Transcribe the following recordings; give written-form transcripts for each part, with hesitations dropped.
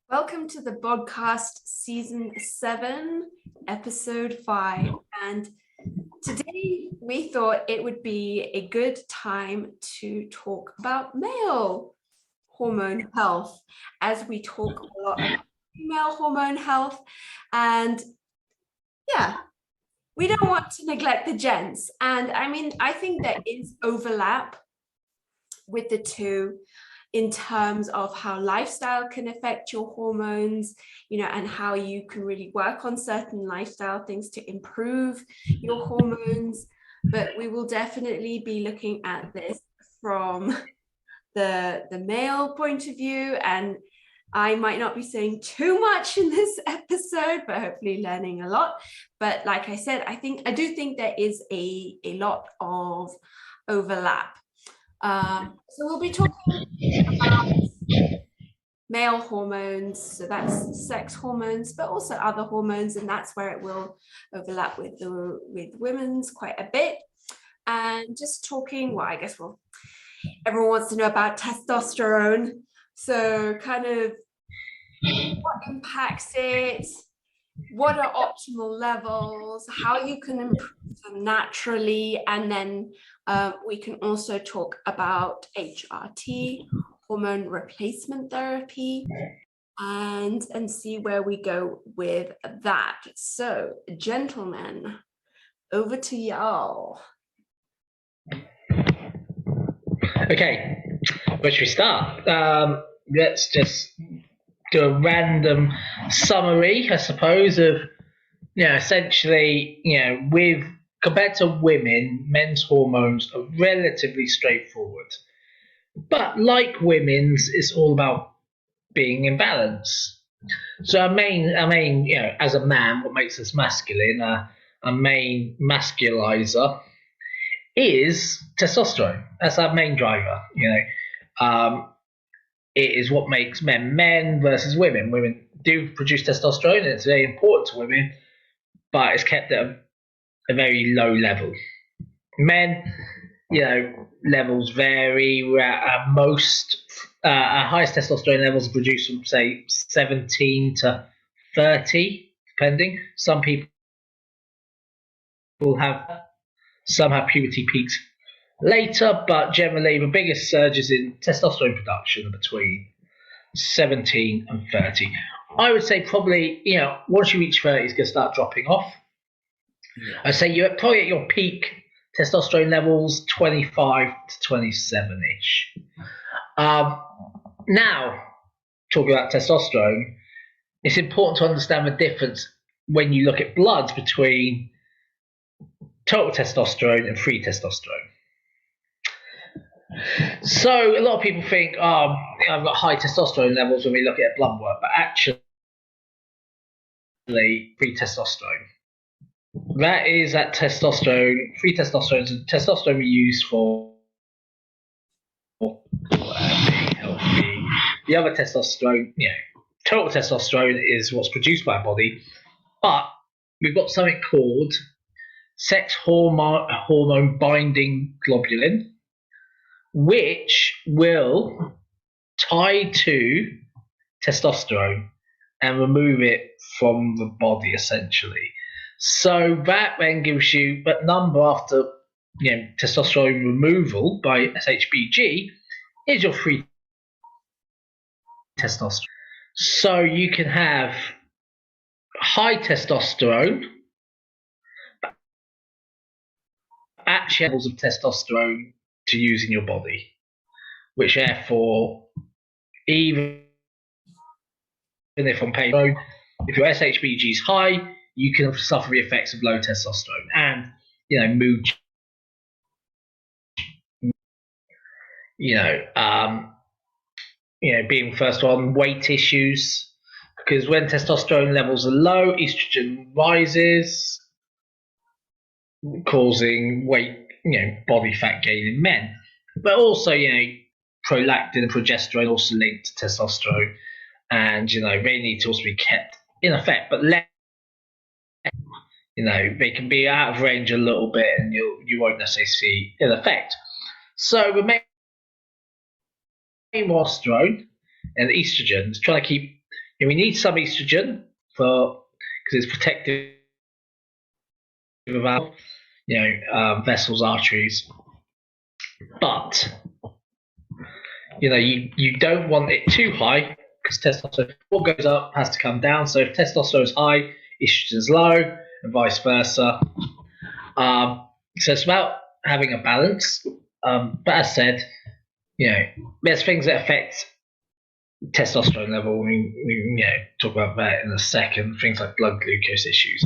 Welcome to the Bodcast Season 7, Episode 5. And today we thought it would be a good time to talk about male hormone health, as we talk a lot about female hormone health. And yeah, we don't want to neglect the gents. And I mean, I think there is overlap with the two in terms of how lifestyle can affect your hormones, and how you can really work on certain lifestyle things to improve your hormones. But we will definitely be looking at this from the male point of view, and I might not be saying too much in this episode, but hopefully learning a lot. But like I said, I do think there is a lot of overlap. So we'll be talking about male hormones, so that's sex hormones, but also other hormones, and that's where it will overlap with women's quite a bit. And just talking, everyone wants to know about testosterone. So kind of what impacts it, what are optimal levels, how you can improve them naturally, and then we can also talk about HRT, hormone replacement therapy, and see where we go with that. So, gentlemen, over to y'all. Okay, where should we start? Let's just do a random summary, I suppose, of essentially, with compared to women, men's hormones are relatively straightforward. But like women's, it's all about being in balance. So our main, as a man, what makes us masculine, a main masculizer is testosterone. That's our main driver. It is what makes men versus women. Women do produce testosterone, and it's very important to women, but it's kept at a very low level. Men, levels vary. Our highest testosterone levels are produced from, say, 17 to 30, depending. Some have puberty peaks later, but generally the biggest surges in testosterone production are between 17 and 30. I would say probably, once you reach 30, it's going to start dropping off. Yeah. I'd say you're probably at your peak testosterone levels 25 to 27-ish. Now, talking about testosterone, it's important to understand the difference when you look at bloods between total testosterone and free testosterone. So a lot of people think, I've got high testosterone levels when we look at blood work, but actually free testosterone. That is that testosterone, free testosterone is testosterone we use for healthy. The other testosterone, total testosterone is what's produced by our body, but we've got something called sex hormone binding globulin, which will tie to testosterone and remove it from the body, essentially. So that then gives you that number after testosterone removal by SHBG is your free testosterone. So you can have high testosterone, actually levels of testosterone to use in your body, which therefore, even if on paper, if your SHBG is high, you can suffer the effects of low testosterone and mood, being first on weight issues, because when testosterone levels are low, estrogen rises, causing weight, body fat gain in men. But also, prolactin and progesterone also linked to testosterone, and they need to also be kept in effect, but less. They can be out of range a little bit, and you won't necessarily see an effect. So we're making testosterone and estrogen. It's trying to keep. We need some estrogen because it's protective of our vessels, arteries, but you don't want it too high because testosterone, what goes up has to come down. So if testosterone is high, estrogen is low, and vice versa. So it's about having a balance. But as said, there's things that affect testosterone level. We talk about that in a second. Things like blood glucose issues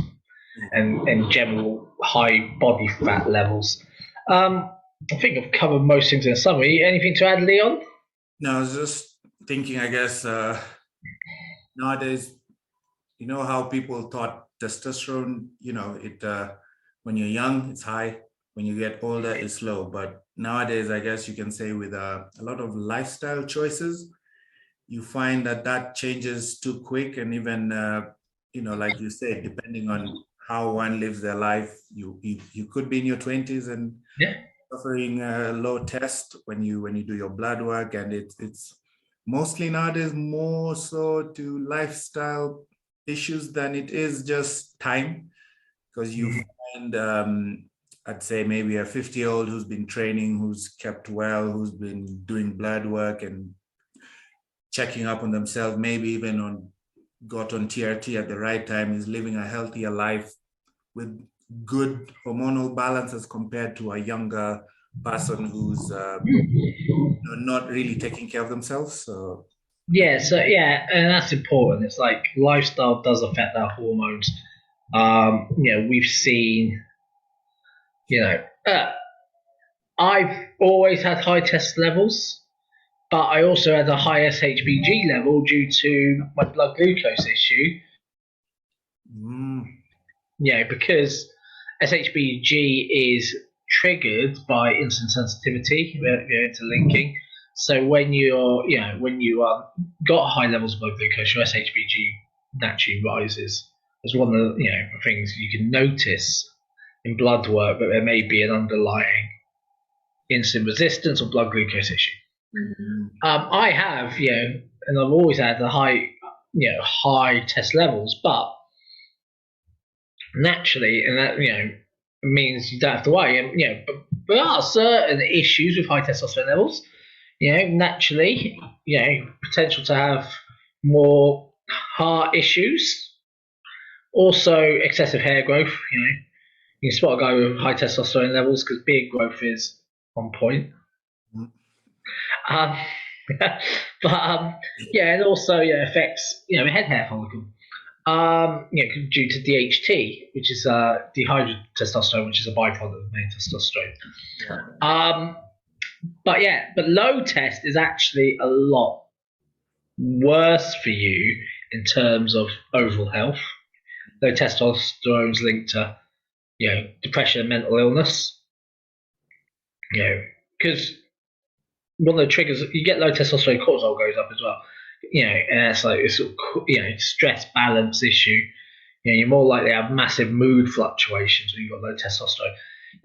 and general high body fat levels. I think I've covered most things in a summary. Anything to add, Leon? No, I was just thinking, I guess, nowadays, how people thought testosterone, when you're young, it's high. When you get older, it's low. But nowadays, I guess you can say with a lot of lifestyle choices, you find that changes too quick. And even, like you said, depending on how one lives their life, you could be in your 20s and suffering low test when you do your blood work, and it's mostly nowadays more so to lifestyle issues than it is just time, because you find I'd say maybe a 50-year-old who's been training, who's kept well, who's been doing blood work and checking up on themselves, maybe even got on TRT at the right time, is living a healthier life with good hormonal balance as compared to a younger person who's not really taking care of themselves. So and that's important. It's like lifestyle does affect our hormones. We've seen, I've always had high test levels, but I also had a high SHBG level due to my blood glucose issue. Because SHBG is triggered by insulin sensitivity, interlinking. So when you got high levels of blood glucose, your SHBG naturally rises. It's one of the things you can notice in blood work, that there may be an underlying insulin resistance or blood glucose issue. I have, and I've always had the high test levels, but naturally, and that means you don't have to worry. But there are certain issues with high testosterone levels. Naturally, potential to have more heart issues. Also, excessive hair growth. You can spot a guy with high testosterone levels because beard growth is on point. And also affects head hair follicle. Due to DHT, which is dehydrotestosterone, which is a byproduct of main testosterone. But low test is actually a lot worse for you in terms of overall health. Low testosterone is linked to depression and mental illness. Because one of the triggers, you get low testosterone, cortisol goes up as well. And it's like this stress balance issue. You're more likely to have massive mood fluctuations when you've got low testosterone.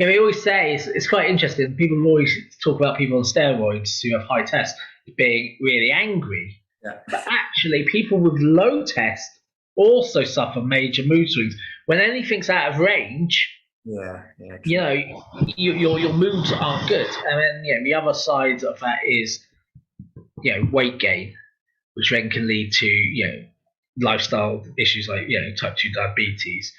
We always say it's quite interesting. People always talk about people on steroids who have high test being really angry. Yeah. But actually, people with low test also suffer major mood swings. When anything's out of range, your moods aren't good. And then the other side of that is weight gain, which then can lead to lifestyle issues like type 2 diabetes.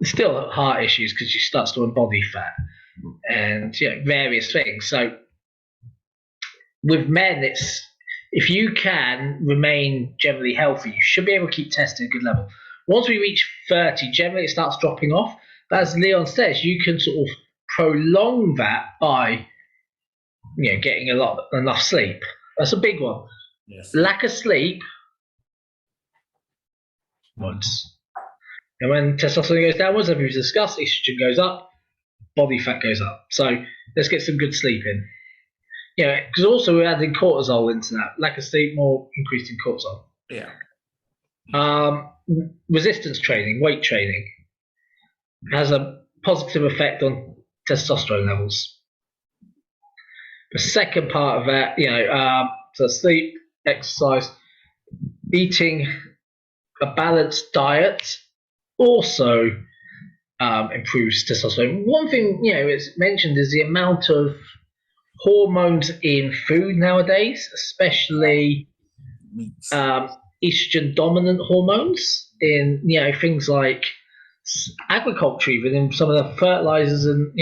Still heart issues because you start storing body fat and various things. So with men, it's if you can remain generally healthy, you should be able to keep testing at a good level. Once we reach 30, generally it starts dropping off. But as Leon says, you can sort of prolong that by getting enough sleep. That's a big one. Yes. Lack of sleep. Once. And when testosterone goes downwards, as we've discussed, estrogen goes up, body fat goes up. So let's get some good sleep in. Because also we're adding cortisol into that. Lack of sleep, more increased in cortisol. Yeah. Resistance training, weight training, has a positive effect on testosterone levels. the second part of that, so sleep, exercise, eating a balanced diet also improves testosterone. One thing, it's mentioned is the amount of hormones in food nowadays, especially estrogen dominant hormones in things like agriculture, even in some of the fertilizers and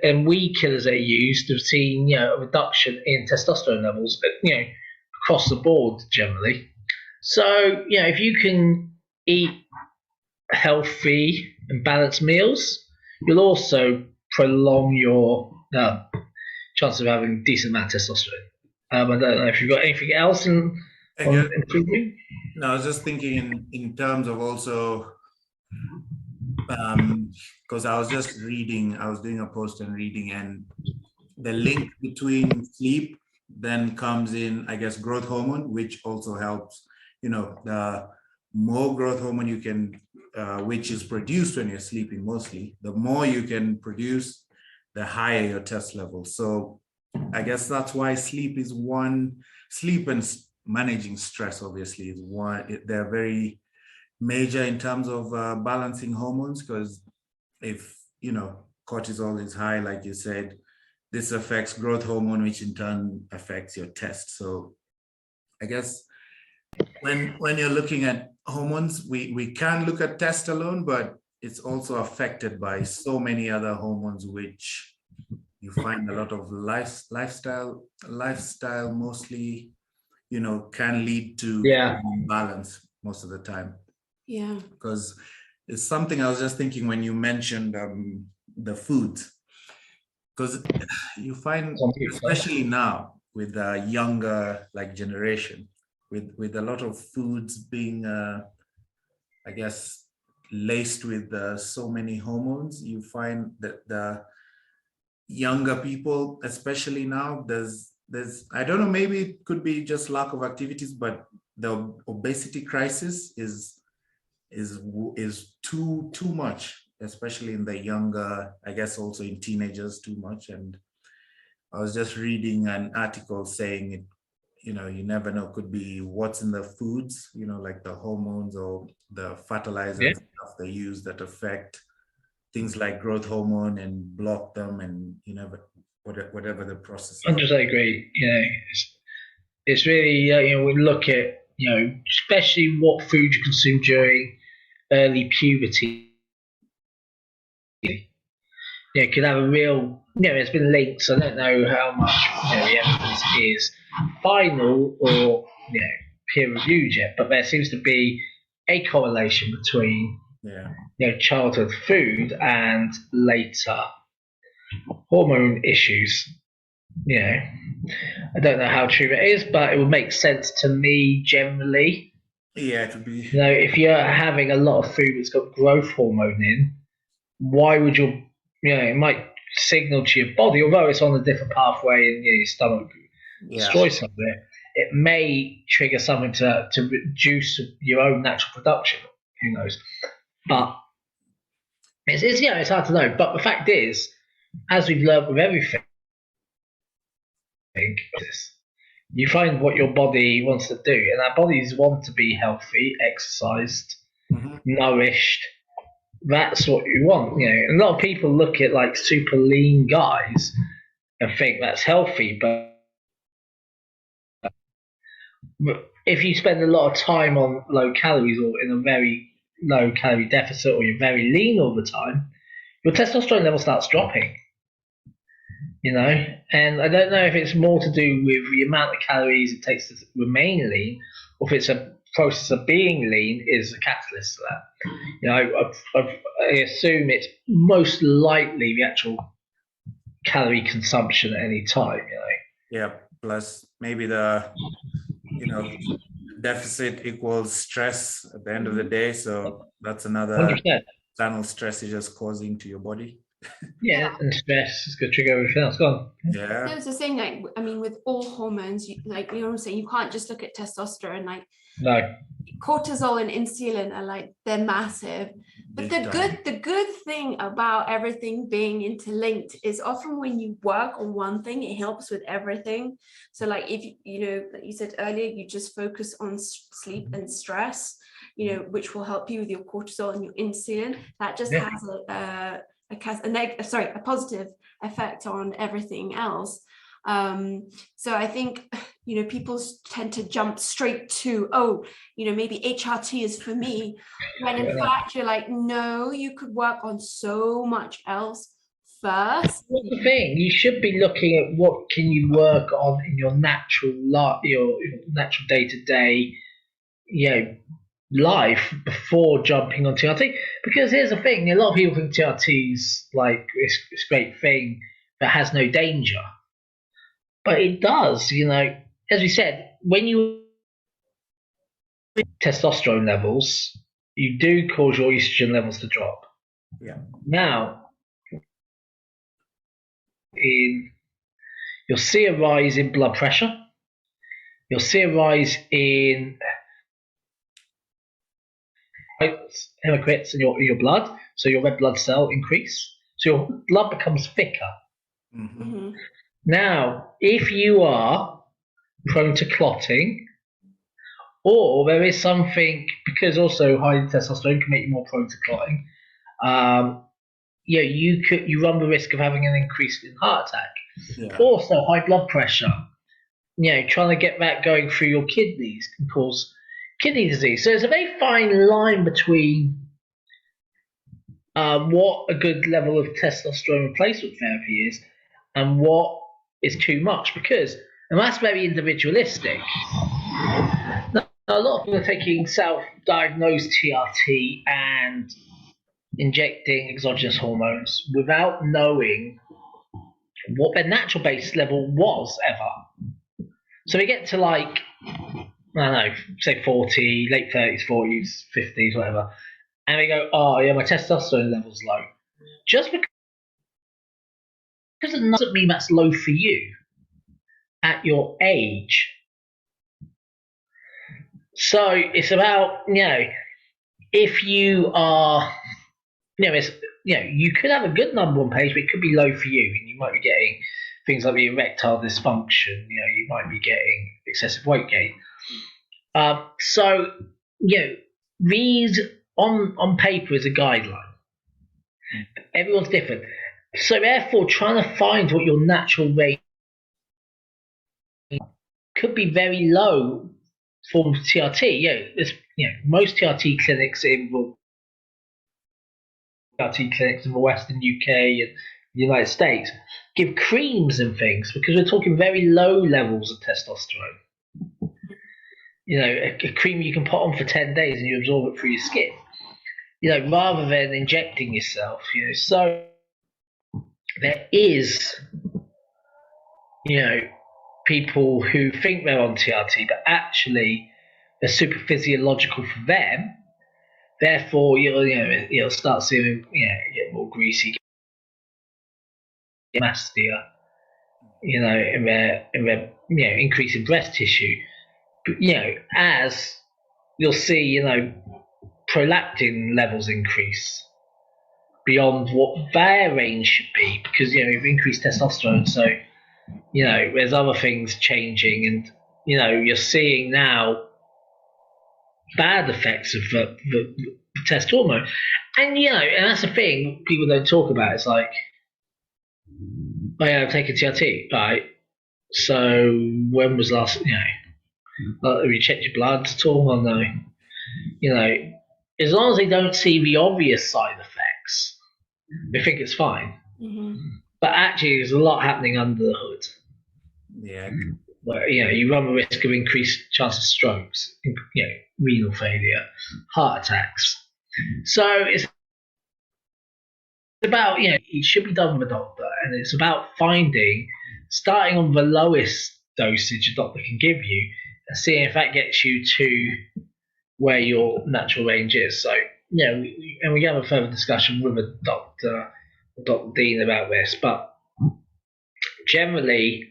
and weed killers that are used. Have seen a reduction in testosterone levels, across the board generally. So if you can eat healthy and balanced meals, you'll also prolong your chance of having a decent amount of testosterone. I don't know if you've got anything else on improving. No, I was just thinking in terms of also, because I was just reading, I was doing a post and reading, and the link between sleep then comes in, I guess, growth hormone, which also helps, the more growth hormone you can, which is produced when you're sleeping mostly, the more you can produce, the higher your test level. So I guess that's why sleep and managing stress obviously is one, they're very major in terms of balancing hormones, because if cortisol is high, like you said, this affects growth hormone, which in turn affects your test. So I guess when you're looking at hormones, we can look at test alone, but it's also affected by so many other hormones, which you find a lot of lifestyle mostly, can lead to imbalance most of the time. Yeah. Because it's something I was just thinking when you mentioned the foods, because you find, especially now with the younger generation, with a lot of foods being, I guess, laced with so many hormones, you find that the younger people, especially now, there's I don't know, maybe it could be just lack of activities, but the obesity crisis is too much, especially in the younger, I guess also in teenagers, too much. And I was just reading an article saying it, you never know, could be what's in the foods, like the hormones or the fertilizers stuff they use that affect things like growth hormone and block them, and whatever the process is. I just agree. It's really we look at especially what food you consume during early puberty. Could have a real. There's been links. I don't know how much the evidence is final or peer reviewed yet, but there seems to be a correlation between childhood food and later hormone issues. I don't know how true it is, but it would make sense to me generally. Yeah, it would be. If you're having a lot of food that's got growth hormone in, why would it might signal to your body, although it's on a different pathway in your stomach, destroy some of it. It may trigger something to reduce your own natural production. Who knows? But it's hard to know. But the fact is, as we've learned with everything, you find what your body wants to do, and our bodies want to be healthy, exercised, nourished. That's what you want. A lot of people look at like super lean guys and think that's healthy, but if you spend a lot of time on low calories or in a very low calorie deficit, or you're very lean all the time, your testosterone level starts dropping. And I don't know if it's more to do with the amount of calories it takes to remain lean, or if it's a process of being lean is a catalyst to that. I assume it's most likely the actual calorie consumption at any time. Yeah. Plus, maybe the deficit equals stress at the end of the day. So that's another 100%. channel stress is just causing to your body. Yeah, and stress is going to trigger everything else. Go on. Yeah. There was a thing, like, I mean, with all hormones, like, you know what I'm saying, you can't just look at testosterone. Like, No. cortisol and insulin are like, they're massive. But Big time. the good thing about everything being interlinked is often when you work on one thing, it helps with everything. So like, if you know, like you said earlier, you just focus on sleep and stress, you know, which will help you with your cortisol and your insulin. That just Yeah. has a positive effect on everything else. So I think, you know, people tend to jump straight to, oh, you know, maybe HRT is for me, when in fact you're like, no, you could work on so much else first. What's the thing? You should be looking at what can you work on in your natural your natural day-to-day, life before jumping on TRT. Because here's the thing: a lot of people think TRT's like it's a great thing that has no danger, but it does. As we said, when you testosterone levels, you do cause your estrogen levels to drop. Yeah. Now, you'll see a rise in blood pressure. You'll see a rise in hemocrits in your blood, so your red blood cell increase. So your blood becomes thicker. Mm-hmm. Now, if you are prone to clotting, or there is something, because also high testosterone can make you more prone to clotting, you run the risk of having an increase in heart attack. Yeah. Also, high blood pressure, trying to get that going through your kidneys can cause kidney disease. So there's a very fine line between what a good level of testosterone replacement therapy is and what is too much, and that's very individualistic. Now, a lot of people are taking self-diagnosed TRT and injecting exogenous hormones without knowing what their natural base level was ever. So we get to like, I don't know, say 40, late 30s, 40s, 50s, whatever, and they go, oh yeah, my testosterone level's low. Just because it doesn't mean that's low for you at your age. So it's about, if you are, you could have a good number on page, but it could be low for you, and you might be getting things like the erectile dysfunction. You might be getting excessive weight gain. So these on paper is a guideline. Everyone's different. So therefore, trying to find what your natural rate could be very low for TRT. Most TRT clinics in the Western UK and the United States give creams and things because we're talking very low levels of testosterone. A cream you can put on for 10 days and you absorb it through your skin. Rather than injecting yourself. So there is, people who think they're on TRT, but actually they're super physiological for them. Therefore, you'll start seeing, get more greasy, mastia, in their increase in breast tissue. But, as you'll see, prolactin levels increase beyond what their range should be because, you've increased testosterone. So, there's other things changing and, you're seeing now bad effects of the test hormone. And, and that's the thing people don't talk about. It's like, oh yeah, I'm taking TRT, right? So when was last, have you checked your blood at all? Or no? As long as they don't see the obvious side effects, they think it's fine. Mm-hmm. But actually, there's a lot happening under the hood. Yeah. Where, you run the risk of increased chance of strokes, renal failure, heart attacks. So it's about, it should be done with a doctor, and it's about starting on the lowest dosage a doctor can give you, and seeing if that gets you to where your natural range is. So, and we have a further discussion with a doctor Dr. Dean about this, but generally,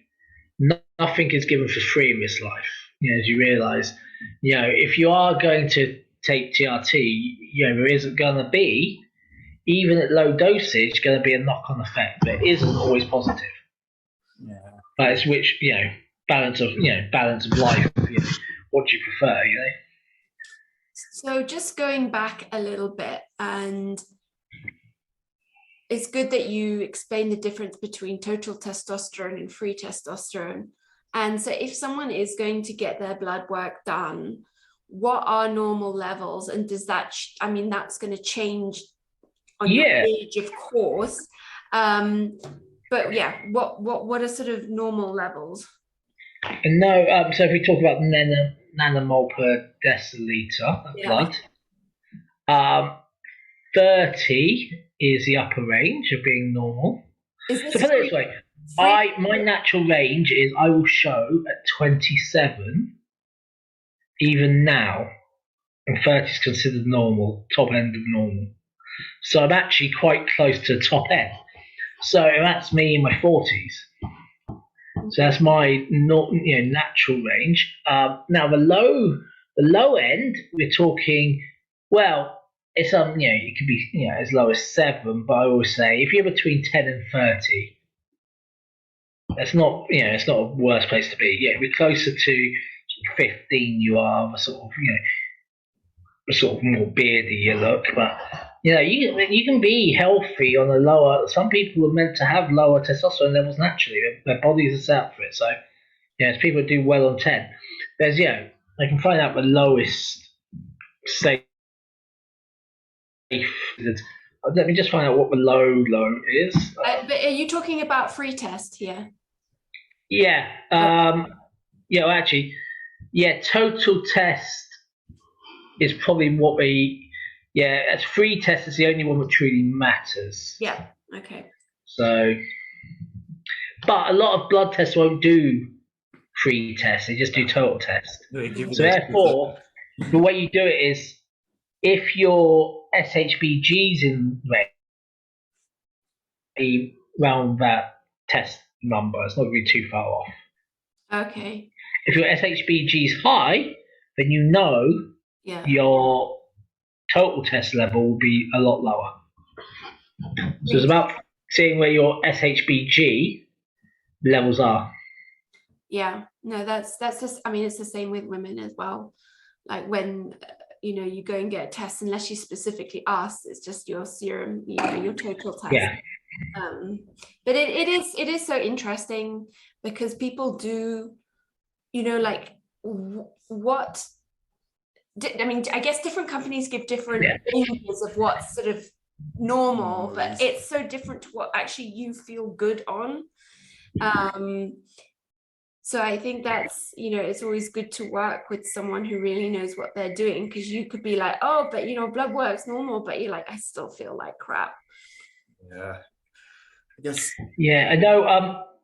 nothing is given for free in this life. As you realise, if you are going to take TRT, there isn't going to be, even at low dosage, going to be a knock-on effect, but it isn't always positive. Yeah. But it's which balance of life. What do you prefer? So just going back a little bit, and it's good that you explain the difference between total testosterone and free testosterone. And so if someone is going to get their blood work done, what are normal levels? And does that, that's going to change on your age, of course. But yeah, what are sort of normal levels? No, so if we talk about nanomole per deciliter of blood, 30 is the upper range of being normal. So put it this way, my natural range is I will show at 27 even now, and 30 is considered normal, top end of normal. So I'm actually quite close to the top end. So that's me in my 40s. So that's my natural range. Now the low end, we're talking, well, it's it could be as low as 7, but I always say if you're between 10 and 30, that's not it's not a worse place to be. Yeah, we're closer to 15. You are the sort of more beardy you look, but you can be healthy on a lower. Some people are meant to have lower testosterone levels naturally. Their bodies are set up for it. So as people do well on 10, there's I can find out the lowest safe. Let me just find out what the low is. But are you talking about free test here? Yeah. Actually, total test is probably what as free test is the only one that truly matters. Yeah. Okay. So, but a lot of blood tests won't do free tests; they just do total test. So therefore, the way you do it is if your SHBG's in around that test number, it's not going to be too far off. Okay. If your SHBG is high, then your total test level will be a lot lower. So it's about seeing where your SHBG levels are. Yeah, no, that's just, it's the same with women as well. Like when you go and get a test, unless you specifically ask, it's just your serum, your total test. Yeah. But it is so interesting because people do, what I guess different companies give different ranges of what's sort of normal, but it's so different to what actually you feel good on. So I think that's, it's always good to work with someone who really knows what they're doing, because you could be like, oh, but blood work's normal, but you're like, I still feel like crap. Yeah. I guess. Yeah, I know.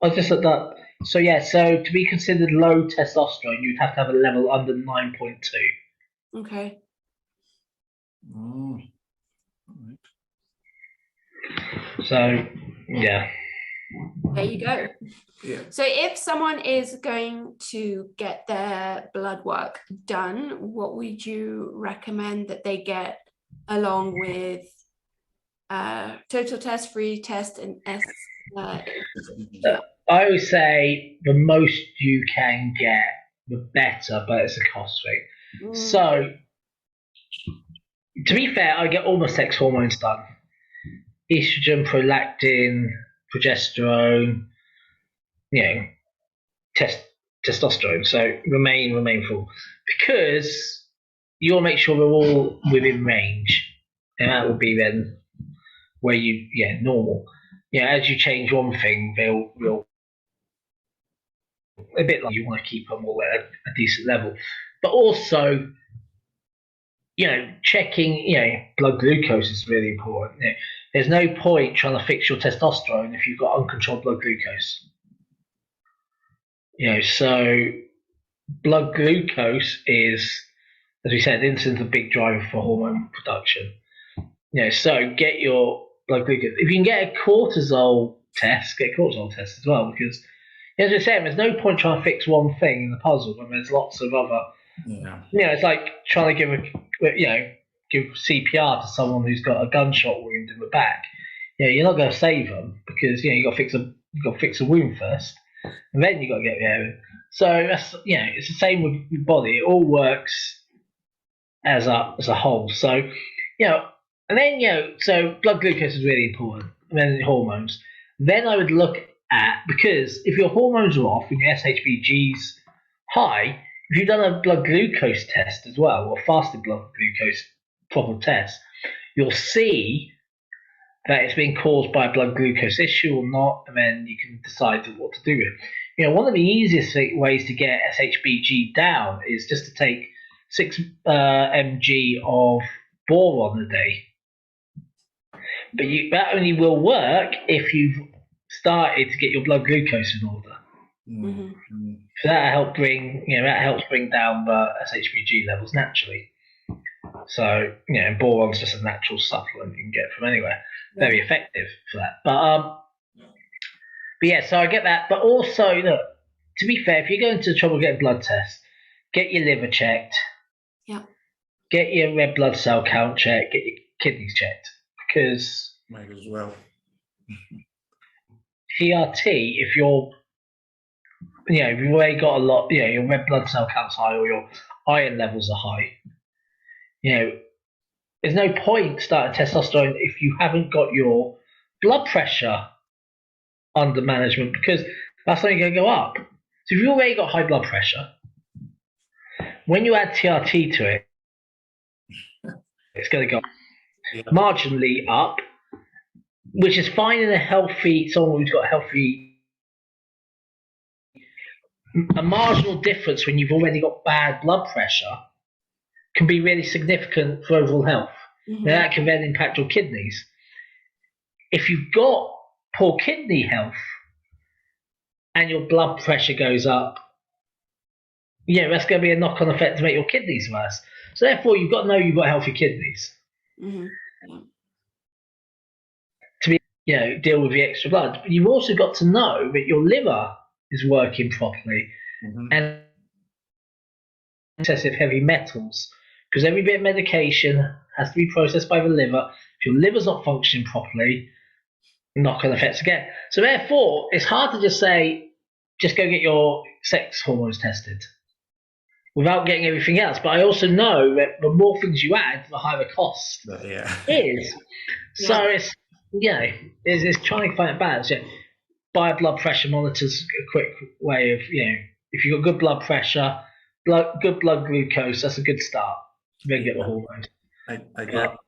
I just looked up. So so to be considered low testosterone, you'd have to have a level under 9.2. Okay. All right. So yeah. There you go. Yeah. So if someone is going to get their blood work done, what would you recommend that they get along with total test, free test, and I would say the most you can get, the better, but it's a cost thing. So to be fair, I get all my sex hormones done. Estrogen, prolactin, progesterone, testosterone. So remain full, because you want to make sure we're all within range, and that will be then where you normal. As you change one thing, they'll a bit like you want to keep them all at a decent level, but also checking blood glucose is really important. There's no point trying to fix your testosterone if you've got uncontrolled blood glucose. So blood glucose is, as we said, insulin's a big driver for hormone production. So get your blood glucose. If you can get a cortisol test, get a cortisol test as well, because as we're saying, there's no point trying to fix one thing in the puzzle when there's lots of other. Yeah. It's like trying to give CPR to someone who's got a gunshot wound in the back. You're not going to save them because you got to fix a wound first, and then you got to get there. So that's it's the same with your body. It all works as a whole. So and then so blood glucose is really important. And then hormones. Then I would look at, because if your hormones are off and your SHBG's high, if you've done a blood glucose test as well, or fasted blood glucose proper test, you'll see that it's being caused by a blood glucose issue or not, and then you can decide what to do with it. One of the easiest ways to get SHBG down is just to take 6 mg of boron a day. But that only will work if you've started to get your blood glucose in order. Mm-hmm. So that helps bring down the SHBG levels naturally. So boron's just a natural supplement you can get from anywhere. Very effective for that. But yeah, so I get that. But also, look, to be fair, if you're going to trouble getting blood tests, get your liver checked. Yeah. Get your red blood cell count checked. Get your kidneys checked, because might as well. TRT, if you've already got a lot, your red blood cell count's high or your iron levels are high, there's no point starting testosterone if you haven't got your blood pressure under management, because that's only going to go up. So if you've already got high blood pressure, when you add TRT to it, it's going to go marginally up, which is fine in someone who's got a marginal difference when you've already got bad blood pressure can be really significant for overall health. Mm-hmm. Now that can then impact your kidneys. If you've got poor kidney health and your blood pressure goes up, that's going to be a knock-on effect to make your kidneys worse. So therefore, you've got to know you've got healthy kidneys. Mm-hmm. To deal with the extra blood. But you've also got to know that your liver is working properly, and excessive heavy metals, because every bit of medication has to be processed by the liver. If your liver's not functioning properly, knock-on effects again. So therefore, it's hard to just say, just go get your sex hormones tested without getting everything else. But I also know that the more things you add, the higher the cost is. So it's trying to find a balance. Buy a blood pressure monitor's a quick way of, if you've got good blood pressure, good blood glucose, that's a good start to then get the hormones. I got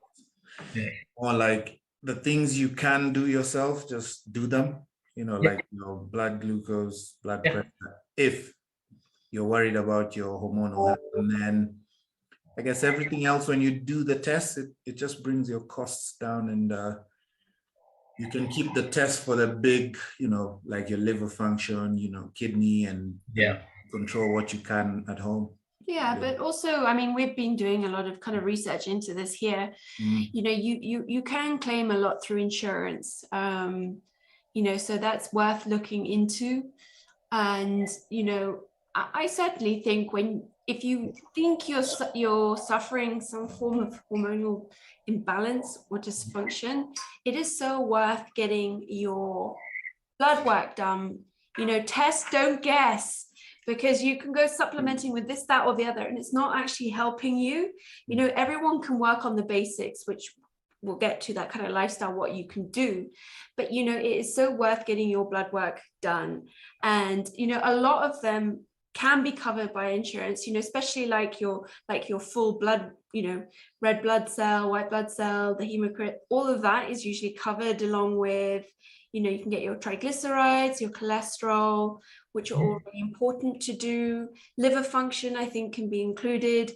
more like the things you can do yourself, just do them. Like blood glucose, blood pressure. If you're worried about your hormonal health, and then I guess everything else, when you do the test, it just brings your costs down, and you can keep the test for the big, like your liver function, kidney, and control what you can at home. Yeah, but also, I mean, we've been doing a lot of kind of research into this here. You can claim a lot through insurance, so that's worth looking into. And I certainly think if you think you're suffering some form of hormonal imbalance or dysfunction, it is so worth getting your blood work done. Test, don't guess, because you can go supplementing with this, that, or the other, and it's not actually helping you. Everyone can work on the basics, which we'll get to, that kind of lifestyle, what you can do. But, it is so worth getting your blood work done. And, a lot of them can be covered by insurance, especially like your full blood, red blood cell, white blood cell, the hematocrit, all of that is usually covered, along with, you can get your triglycerides, your cholesterol, which are all really important to do. Liver function, I think, can be included.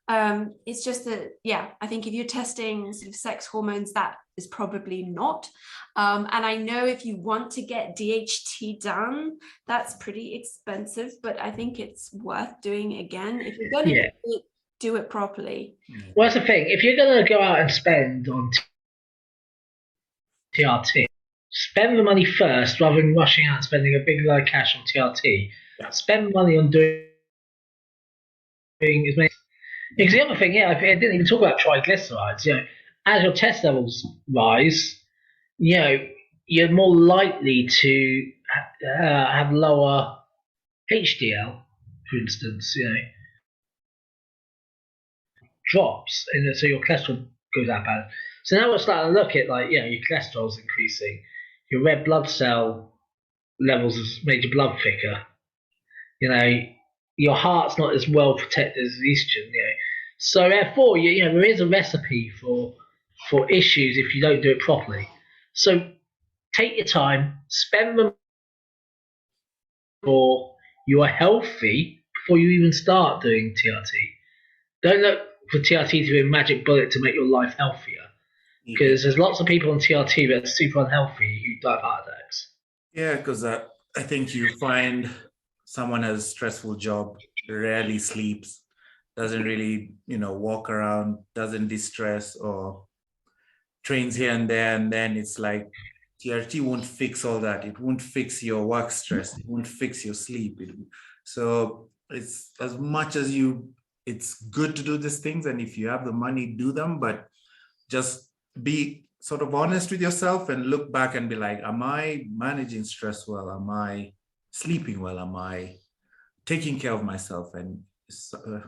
It's just that, I think if you're testing sort of sex hormones, that is probably not. And I know if you want to get DHT done, that's pretty expensive, but I think it's worth doing again. If you're going to do it properly. Well, that's the thing. If you're going to go out and spend on TRT. Spend the money first rather than rushing out and spending a big load of cash on TRT. Yeah. Spend money on doing as many. Because the other thing, I didn't even talk about triglycerides. As your test levels rise, you're more likely to have lower HDL, for instance. Drops, and so your cholesterol goes out bad. So now we're starting to look at your cholesterol's increasing, your red blood cell levels has made your blood thicker. Your heart's not as well protected as estrogen. So therefore, there is a recipe for issues if you don't do it properly. So take your time, spend them before you are healthy before you even start doing TRT. Don't look for TRT to be a magic bullet to make your life healthier, because there's lots of people on TRT that are super unhealthy who die of heart attacks. Yeah, because I think you find someone has a stressful job, rarely sleeps, doesn't really, walk around, doesn't distress, or trains here and there, and then it's like TRT won't fix all that. It won't fix your work stress. It won't fix your sleep. So it's as much as it's good to do these things, and if you have the money, do them, but just be sort of honest with yourself and look back and be like, am I managing stress well? Am I sleeping well? Am I taking care of myself? And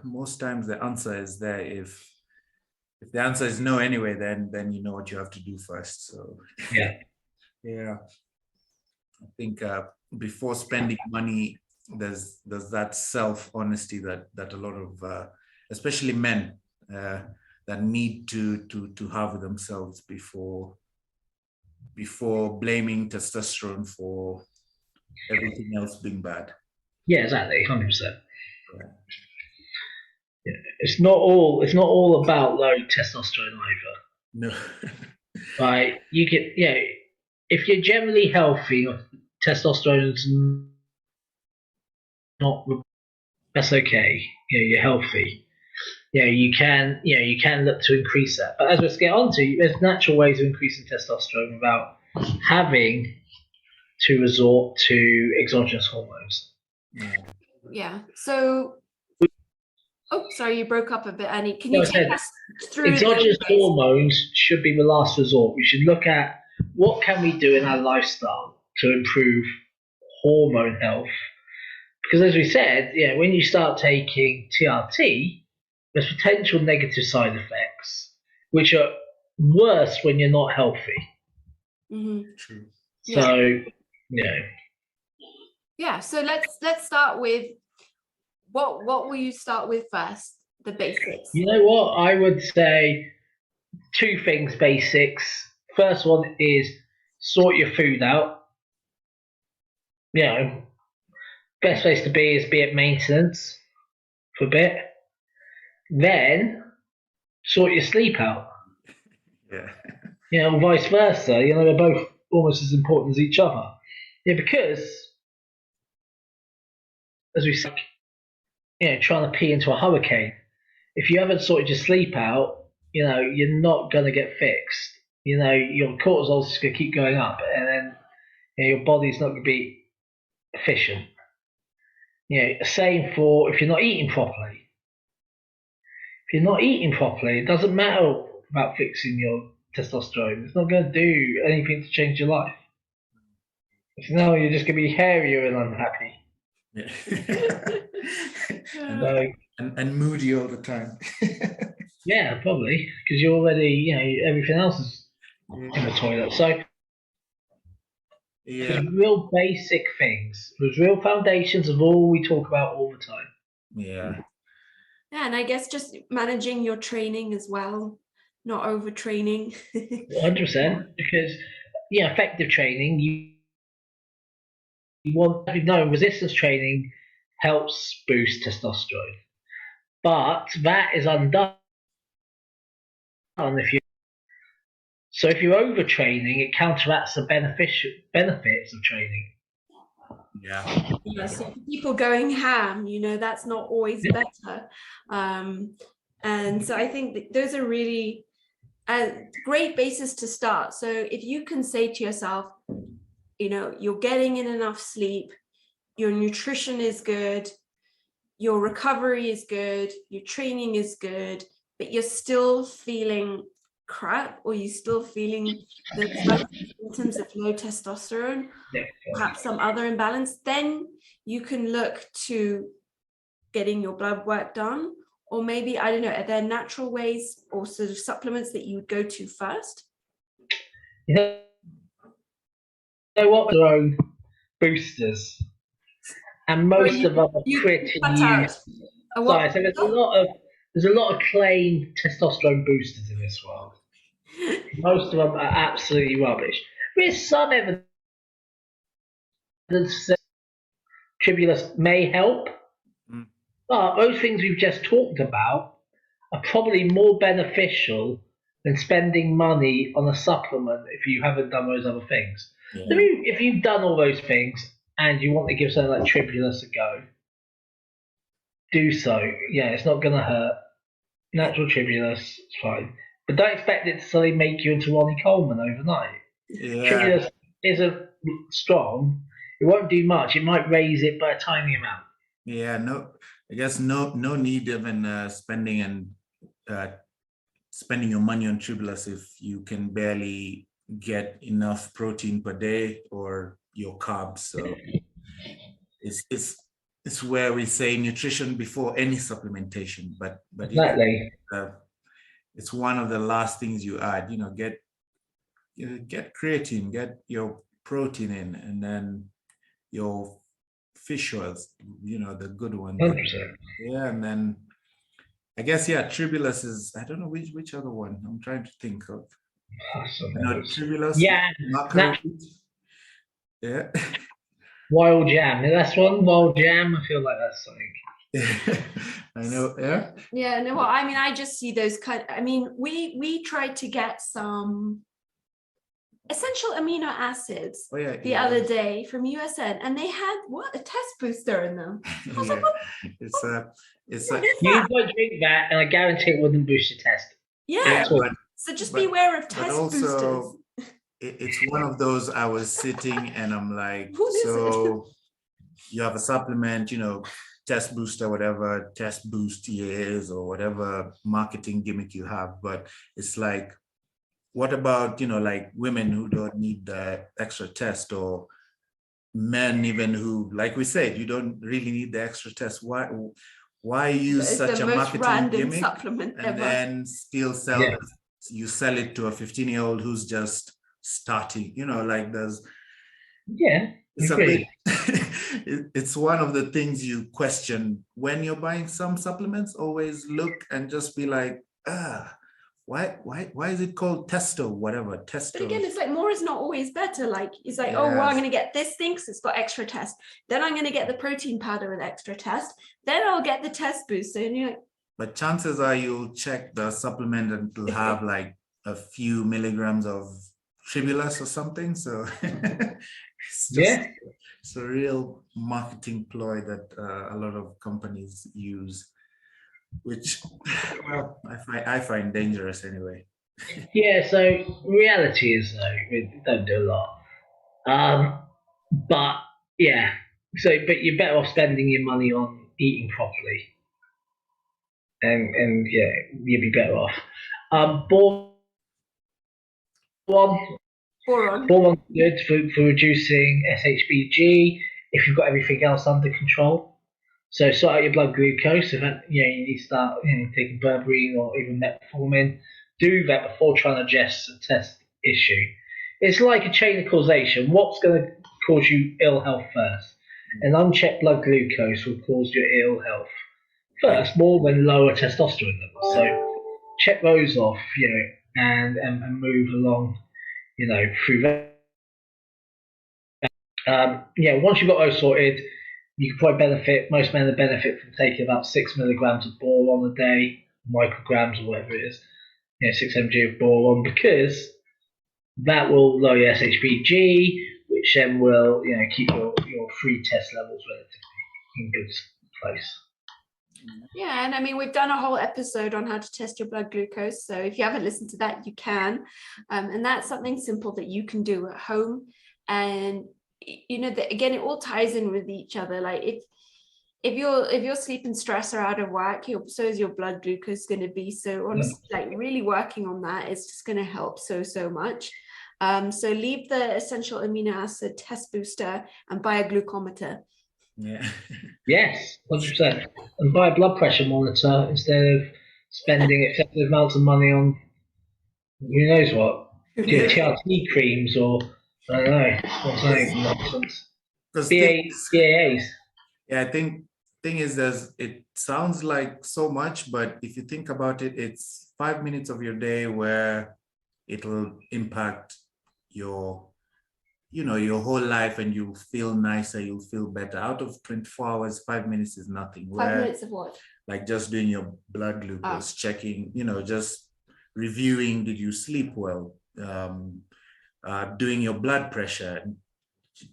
most times the answer is there. If the answer is no anyway, then you know what you have to do first. So yeah, I think before spending money, there's that self-honesty that a lot of especially men that need to have with themselves before blaming testosterone for everything else being bad. Yeah, exactly, 100%. Yeah. It's not all about low testosterone either. No. Right? You can, if you're generally healthy, testosterone's not. That's okay. You're healthy. You can look to increase that. But as we get on to, there's natural ways of increasing testosterone without having to resort to exogenous hormones. Yeah. So, sorry, you broke up a bit, Annie. Can you take us through exogenous hormones should be the last resort. We should look at what can we do in our lifestyle to improve hormone health. Because as we said, when you start taking TRT, there's potential negative side effects, which are worse when you're not healthy. Mm-hmm. True. So, Yeah. So let's start with what will you start with first? The basics. You know what? I would say 2 things basics. First one is sort your food out. Best place to be at maintenance for a bit. Then sort your sleep out. Yeah. Vice versa. They're both almost as important as each other. Because as we said, trying to pee into a hurricane. If you haven't sorted your sleep out, you're not gonna get fixed. Your cortisol's just gonna keep going up, and then your body's not gonna be efficient. Same for if you're not eating properly. If you're not eating properly, it doesn't matter about fixing your testosterone. It's not going to do anything to change your life. No, you're just going to be hairier and unhappy. Yeah. and moody all the time. Yeah, probably, because you're already, everything else is in the toilet. So, real basic things. There's real foundations of all we talk about all the time. Yeah. Yeah, and I guess just managing your training as well, not overtraining. 100%, because effective training, you want to know resistance training helps boost testosterone, but that is undone if you're overtraining, it counteracts the benefits of training. Yeah, so people going ham, that's not always better. And so I think those are really a great basis to start. So if you can say to yourself, you're getting in enough sleep, your nutrition is good, your recovery is good, your training is good, but you're still feeling crap, or you're still feeling the symptoms of low testosterone, perhaps some other imbalance, then you can look to getting your blood work done. Or maybe, I don't know, are there natural ways or sort of supplements that you would go to first? You know what? Their own boosters, and most of them are pretty new. Sorry, so there's a lot of claimed testosterone boosters in this world. Most of them are absolutely rubbish. There's some evidence that Tribulus may help, but those things we've just talked about are probably more beneficial than spending money on a supplement if you haven't done those other things. Yeah. So if you've done all those things and you want to give something like Tribulus a go, do so. Yeah, it's not going to hurt. Natural Tribulus, it's fine. But don't expect it to suddenly make you into Ronnie Coleman overnight. Yeah. Tribulus isn't strong. It won't do much. It might raise it by a tiny amount. Yeah, I guess no need even spending your money on Tribulus if you can barely get enough protein per day or your carbs. So it's where we say nutrition before any supplementation. But exactly. It's one of the last things you add. Get creatine, get your protein in, and then your fish oils, the good ones. 100%. Yeah, and then I guess Tribulus is, I don't know which other one I'm trying to think of. Tribulus. Yeah. Yeah. Wild Jam. That's one. Wild Jam. I feel like that's something. I know. Yeah. Yeah. No. Well, I mean, I just see those we tried to get some essential amino acids the other day from USN, and they had a test booster in them. I was like, what? It's you don't drink that, and I guarantee it wouldn't boost your test. Yeah. So just beware of test boosters. It's one of those. I was sitting and I'm like, so you have a supplement, test booster, whatever test boost is, or whatever marketing gimmick you have, but it's like, what about, like women who don't need the extra test, or men even who, like we said, you don't really need the extra test. Why use such a marketing gimmick supplement and ever. then still sell it? You sell it to a 15-year-old who's just starting, like there's. Yeah, it's a bit, it's one of the things you question when you're buying some supplements. Always look and just be like, why is it called testo, whatever, testo? But again, it's like more is not always better. Like, it's like, oh, well, I'm going to get this thing because it's got extra test. Then I'm going to get the protein powder with extra test. Then I'll get the test booster. And you're like, but chances are you'll check the supplement and it'll have like a few milligrams of Tribulus or something. So it's a real marketing ploy that a lot of companies use, which, well, I find dangerous anyway. Yeah, so reality is though, we don't do a lot. But yeah, but you're better off spending your money on eating properly. And yeah, you'd be better off. Boron's good for reducing SHBG if you've got everything else under control. So sort out your blood glucose. If you need to start taking berberine or even metformin, do that before trying to address a test issue. It's like a chain of causation. What's going to cause you ill health first? An unchecked blood glucose will cause your ill health first, more than lower testosterone levels. So check those off, and move along, through that. Once you've got those sorted, you can probably benefit. Most men benefit from taking about 6 milligrams of boron a day, micrograms or whatever it is. 6 mg of boron, because that will lower your SHBG, which then will keep your free test levels relatively in good place. Yeah, and I mean, we've done a whole episode on how to test your blood glucose. So if you haven't listened to that, you can. And that's something simple that you can do at home. And that again, it all ties in with each other. Like if your sleep and stress are out of whack, so is your blood glucose going to be. So honestly, like really working on that is just going to help so much. So leave the essential amino acid test booster and buy a glucometer. Yeah. Yes, 100%. And buy a blood pressure monitor instead of spending excessive amounts of money on who knows what, TRT creams or I don't know, or something nonsense. Because BAAs. yeah, I think thing is it sounds like so much, but if you think about it, it's 5 minutes of your day where it'll impact your your whole life, and you'll feel nicer, you'll feel better. Out of 24 hours, 5 minutes is nothing. 5 minutes of what? Like just doing your blood glucose, checking, just reviewing, did you sleep well? Doing your blood pressure.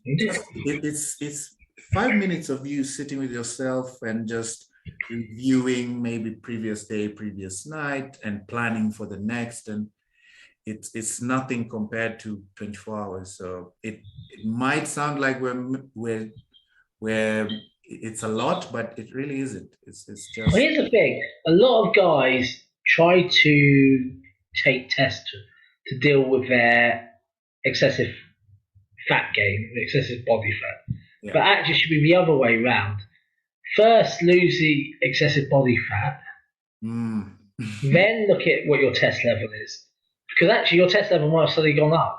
It's 5 minutes of you sitting with yourself and just reviewing maybe previous day, previous night, and planning for the next. And it's nothing compared to 24 hours. So it might sound like we're it's a lot, but it really isn't. It's just. Well, here's the thing: a lot of guys try to take tests to deal with their excessive fat gain, excessive body fat, but actually it should be the other way around. First, lose the excessive body fat, then look at what your test level is. Because actually your test level might have suddenly gone up.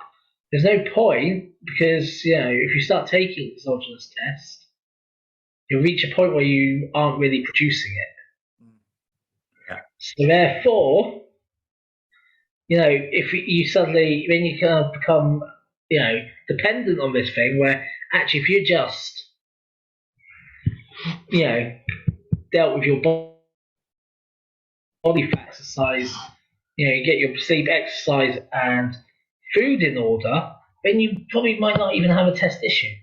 There's no point, because if you start taking exogenous tests, you'll reach a point where you aren't really producing it. Yeah. So therefore, if you suddenly, then you kind of become, dependent on this thing, where actually if you just, dealt with your body fat, exercise, you get your sleep, exercise, and food in order, then you probably might not even have a test issue.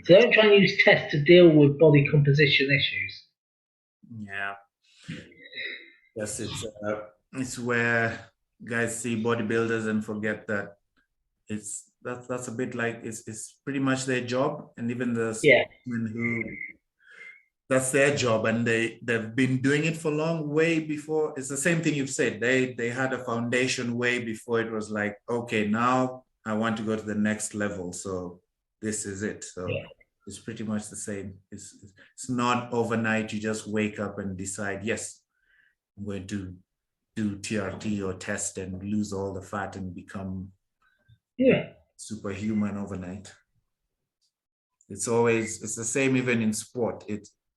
So don't try and use tests to deal with body composition issues. Yeah. Yes, it's where guys see bodybuilders and forget that that's a bit like it's pretty much their job, and even the sportsmen who that's their job, and they've been doing it for long, way before. It's the same thing you've said. They had a foundation way before it was like, okay, now I want to go to the next level, so this is it. So it's pretty much the same. It's not overnight. You just wake up and decide, yes, I'm going to do TRT or test and lose all the fat and become superhuman overnight. It's the same even in sport.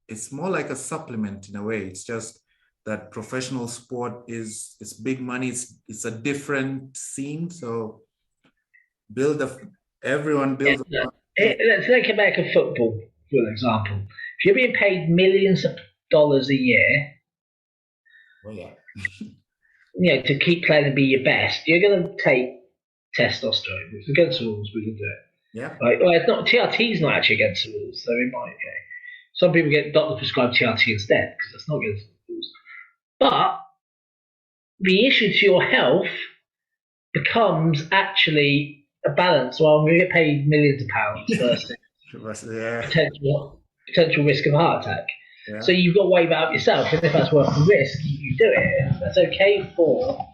It's more like a supplement in a way. It's just that professional sport it's big money. It's a different scene. So everyone builds. Let's take American football, for example. If you're being paid millions of dollars a year, to keep playing and be your best, you're going to take testosterone. It's against the rules. We can do it. Yeah. It's not TRT is not actually against the rules, so it might. Some people get doctor prescribed TRT instead because that's not against the rules. But the issue to your health becomes actually a balance. Well, I'm going to get paid millions of pounds versus potential risk of a heart attack. Yeah. So you've got to weigh that up yourself, and if that's worth the risk, you do it. That's okay for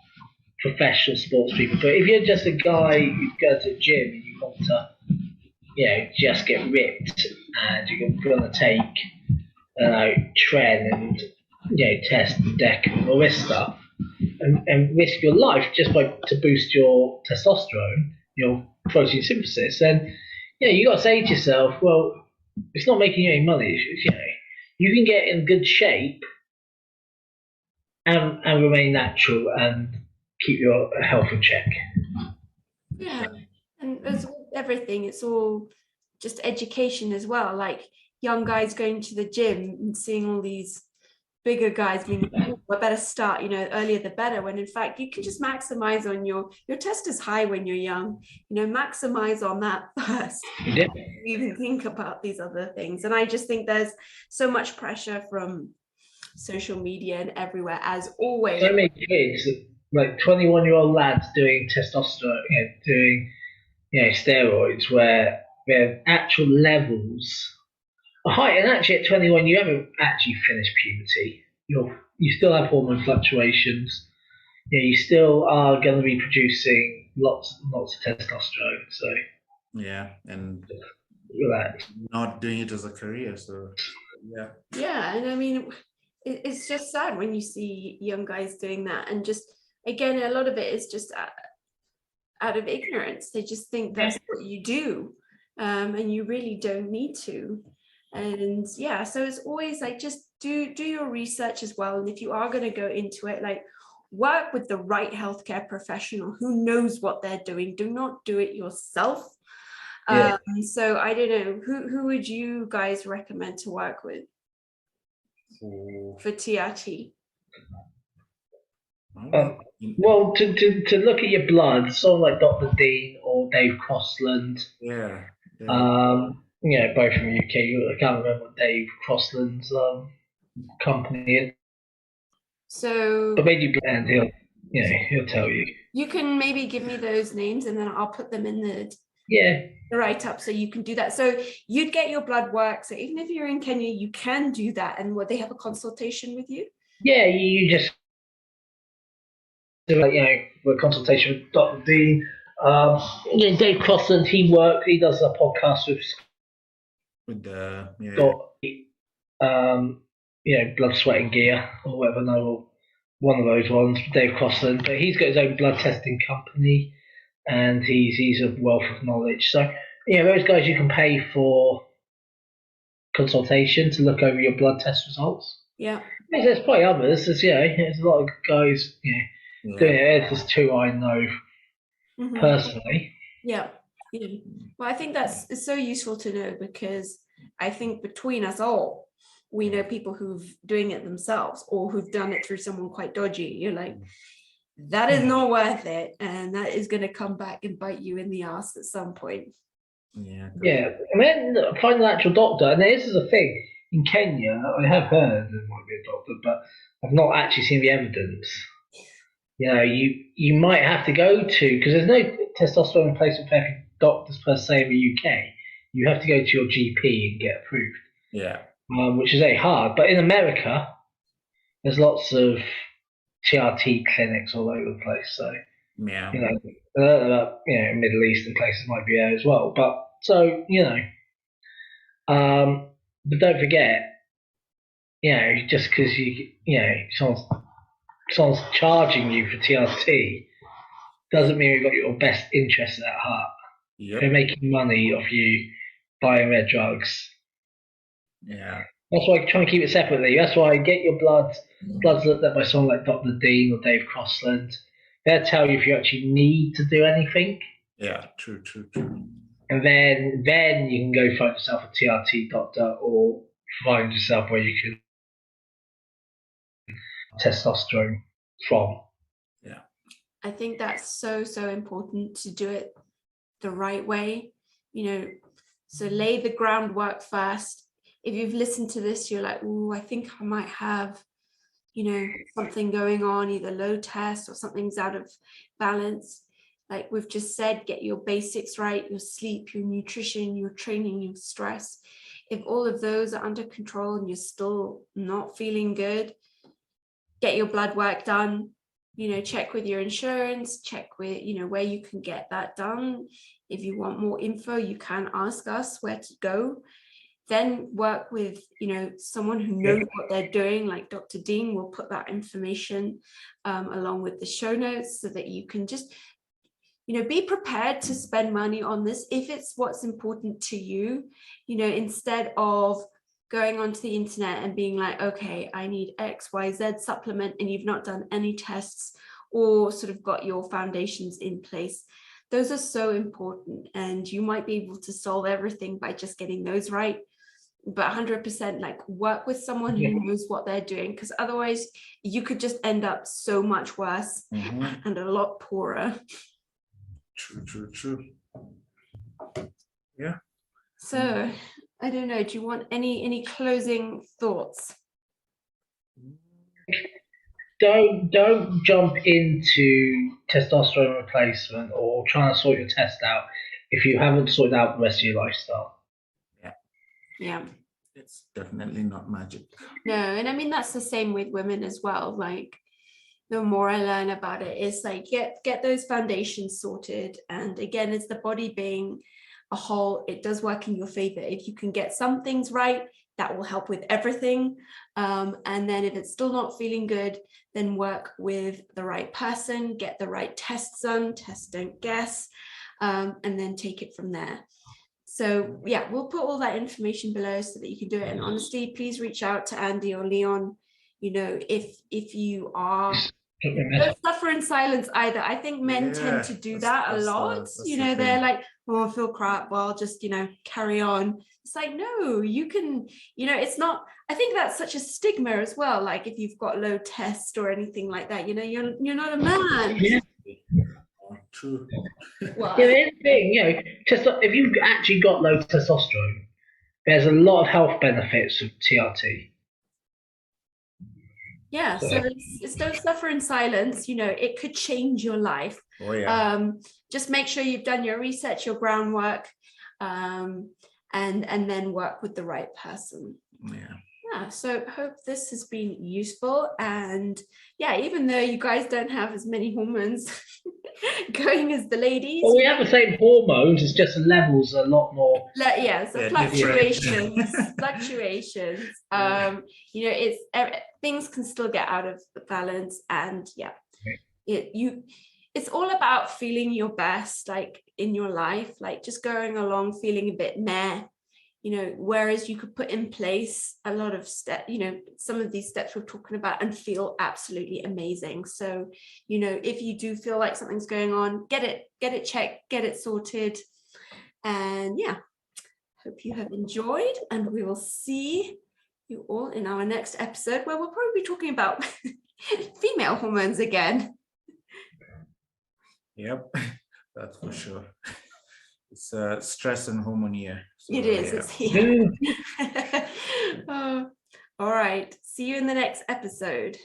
professional sports people. But if you're just a guy who goes to the gym and you want to, just get ripped, and you're going to take, tren and test and deck and all this stuff, and risk your life just to boost your testosterone, your protein synthesis, then you got to say to yourself, well, it's not making you any money. You can get in good shape and remain natural and keep your health in check. Yeah, and as with everything, it's all just education as well. Like young guys going to the gym and seeing all these bigger guys being, oh, I better start, earlier the better, when in fact you can just maximize on your test is high when you're young, maximize on that first. Yeah. Even think about these other things. And I just think there's so much pressure from social media and everywhere, as always. So many kids, like 21-year-old lads doing testosterone, doing steroids, where their actual levels are high. And actually, at 21, you haven't actually finished puberty. You still have hormone fluctuations. You still are going to be producing lots and lots of testosterone. So Yeah, and relax. not doing it as a career. So yeah, and I mean, it's just sad when you see young guys doing that, and just again, a lot of it is just out of ignorance. They just think that's what you do, and you really don't need to. And yeah, so it's always like, just do your research as well. And if you are going to go into it, like, work with the right healthcare professional who knows what they're doing. Do not do it yourself. So I don't know, who would you guys recommend to work with for TRT? Well, to look at your blood, someone like Dr. Dean or Dave Crossland. Yeah. Both from the UK. I can't remember what Dave Crossland's company is. So, but maybe and he'll tell you. You can maybe give me those names, and then I'll put them in the write-up, so you can do that. So you'd get your blood work. So even if you're in Kenya, you can do that. And would they have a consultation with you? Yeah, you just do a consultation with Dr. Dean. Dave Crossland, he does a podcast with blood, sweat and gear, or whatever, one of those ones, Dave Crossland. But he's got his own blood testing company, and he's a wealth of knowledge. So those guys, you can pay for consultation to look over your blood test results. Yeah. There's probably others. There's a lot of guys doing it. There's two I know personally. Yeah. Well, I think that's so useful to know, because I think between us all, we know people who've doing it themselves, or who've done it through someone quite dodgy. You're like, that is not worth it, and that is going to come back and bite you in the ass at some point. Yeah. And then find an actual doctor. And this is a thing in Kenya. I have heard there might be a doctor, but I've not actually seen the evidence. You might have to go to, because there's no testosterone replacement therapy doctors per se in the UK. You have to go to your GP and get approved. Yeah. Which is very hard. But in America, there's lots of TRT clinics all over the place. So yeah. Middle Eastern places might be there as well. But so but don't forget, just because someone's charging you for TRT doesn't mean you've got your best interests at heart. Yep. They're making money off you buying their drugs. Yeah. That's why I try and keep it separately. That's why I get your blood's looked at by someone like Dr. Dean or Dave Crossland. They'll tell you if you actually need to do anything. Yeah, true. And then you can go find yourself a TRT doctor, or find yourself where you can testosterone from. Yeah. I think that's so important to do it the right way. So lay the groundwork first. If you've listened to this, you're like, oh, I think I might have, something going on, either low test or something's out of balance. Like we've just said, get your basics right, your sleep, your nutrition, your training, your stress. If all of those are under control and you're still not feeling good, get your blood work done. Check with your insurance, check with, where you can get that done. If you want more info, you can ask us where to go. Then work with, someone who knows what they're doing, like Dr. Dean will put that information along with the show notes, so that you can just, be prepared to spend money on this if it's what's important to you, instead of going onto the internet and being like, okay, I need XYZ supplement, and you've not done any tests or sort of got your foundations in place. Those are so important, and you might be able to solve everything by just getting those right. but 100% like work with someone who knows what they're doing, because otherwise you could just end up so much worse and a lot poorer. True. Yeah. So I don't know, do you want any closing thoughts? Don't jump into testosterone replacement or trying to sort your test out if you haven't sorted out the rest of your lifestyle. Yeah. It's definitely not magic. No, and I mean that's the same with women as well. Like the more I learn about it, it's like get those foundations sorted. And again, it's the body being a whole, it does work in your favor. If you can get some things right, that will help with everything. And then if it's still not feeling good, then work with the right person, get the right tests done, test, don't guess, and then take it from there. So yeah, we'll put all that information below so that you can do it. And honestly, please reach out to Andy or Leon, you know, if you are, don't suffer in silence either. I think men tend to do that a lot. You know, they're like, oh, I feel crap, well, I'll just, you know, carry on. It's like, no, you can, you know, it's not, I think that's such a stigma as well. Like if you've got low test or anything like that, you know, you're not a man. Yeah. True. Well, Yeah, the thing, you know, if you've actually got low testosterone, there's a lot of health benefits of TRT. Yeah, so it's don't suffer in silence. You know, it could change your life. Oh yeah. Just make sure you've done your research, your groundwork, and then work with the right person. Yeah, so hope this has been useful. And yeah, even though you guys don't have as many hormones going as the ladies. Well, we have the same hormones, it's just the levels are a lot more. So fluctuations. You know, it's things can still get out of balance, and it's all about feeling your best, like in your life, like just going along feeling a bit meh. You know, whereas you could put in place a lot of some of these steps we're talking about and feel absolutely amazing. So, you know, if you do feel like something's going on, get it checked, get it sorted. And yeah, hope you have enjoyed, and we will see you all in our next episode where we'll probably be talking about female hormones again. Yep, that's for sure. It's stress and hormone year. So, it is. yeah. It's here. All right. See you in the next episode.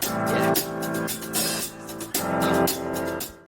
Yeah.